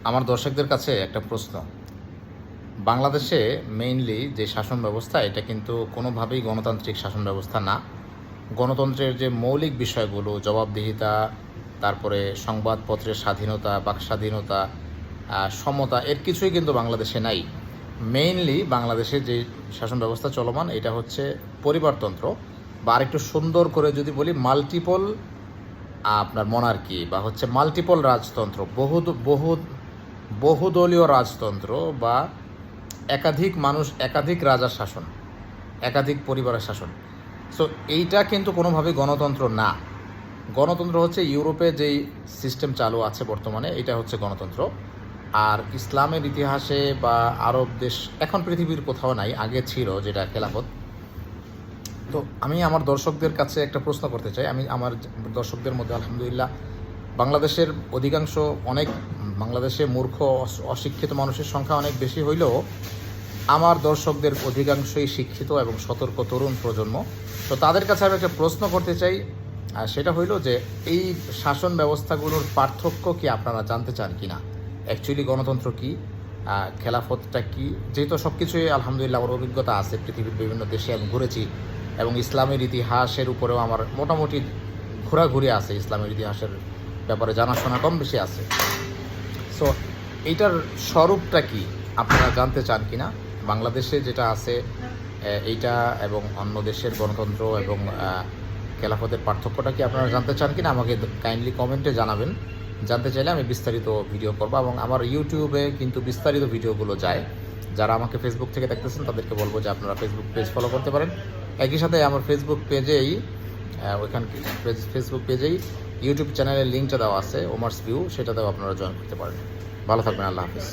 আমার দর্শকদের কাছে একটা প্রশ্ন। বাংলাদেশে মেইনলি যে শাসন ব্যবস্থা এটা কিন্তু কোনোভাবেই গণতান্ত্রিক শাসন ব্যবস্থা না। গণতন্ত্রের যে মৌলিক বিষয়গুলো জবাবদিহিতা, তারপরে সংবাদপত্রের স্বাধীনতা, বাক স্বাধীনতা, সমতা এর কিছুই কিন্তু বাংলাদেশে নাই। মেইনলি বাংলাদেশে যে শাসন ব্যবস্থা চলমান এটা হচ্ছে পরিবারতন্ত্র, বা আরেকটু সুন্দর করে যদি বলি মাল্টিপল আপনার মনার্কি, বা হচ্ছে মাল্টিপল রাজতন্ত্র, বহুদলীয় রাজতন্ত্র, বা একাধিক মানুষ একাধিক রাজার শাসন, একাধিক পরিবারের শাসন। সো এইটা কিন্তু কোনোভাবেই গণতন্ত্র না। গণতন্ত্র হচ্ছে ইউরোপে যেই সিস্টেম চালু আছে বর্তমানে, এটা হচ্ছে গণতন্ত্র। আর ইসলামের ইতিহাসে বা আরব দেশ, এখন পৃথিবীর কোথাও নাই, আগে ছিল যেটা খেলাফত। তো আমি আমার দর্শকদের কাছে একটা প্রশ্ন করতে চাই। আমি আমার দর্শকদের মধ্যে আলহামদুলিল্লাহ বাংলাদেশের অধিকাংশ বাংলাদেশে মূর্খ অশিক্ষিত মানুষের সংখ্যা অনেক বেশি হইলেও আমার দর্শকদের অধিকাংশই শিক্ষিত এবং সতর্ক তরুণ প্রজন্ম। তো তাদের কাছে আমি একটা প্রশ্ন করতে চাই, আর সেটা হইল যে এই শাসন ব্যবস্থাগুলোর পার্থক্য কি আপনারা জানতে চান কি না? অ্যাকচুয়ালি গণতন্ত্র কি, খেলাফতটা কি? যেহেতু সব কিছুই আলহামদুলিল্লাহ আমার অভিজ্ঞতা আছে, পৃথিবীর বিভিন্ন দেশে আমি ঘুরেছি এবং ইসলামের ইতিহাসের উপরেও আমার মোটামুটি ঘোরাঘুরি আছে, ইসলামের ইতিহাসের ব্যাপারে জানাশোনা কম বেশি আছে। সো এইটার স্বরূপটা কি আপনারা জানতে চান কি না? বাংলাদেশে যেটা আছে এইটা এবং অন্য দেশের গণতন্ত্র এবং খেলাফতের পার্থক্যটা কি আপনারা জানতে চান কি না? আমাকে কাইন্ডলি কমেন্টে জানাবেন। জানতে চাইলে আমি বিস্তারিত ভিডিও করবো, এবং আমার ইউটিউবে কিন্তু বিস্তারিত ভিডিওগুলো যায়। যারা আমাকে ফেসবুক থেকে দেখতেছেন তাদেরকে বলবো যে আপনারা ফেসবুক পেজ ফলো করতে পারেন। একই সাথে আমার ফেসবুক পেজেই ফেসবুক পেজেই ইউটিউব চ্যানেলের লিঙ্কটা দেওয়া আছে, ওমার্স ভিউ, সেটাতেও আপনারা জয়েন করতে পারেন। ভালো থাকবেন, আল্লাহ হাফিজ।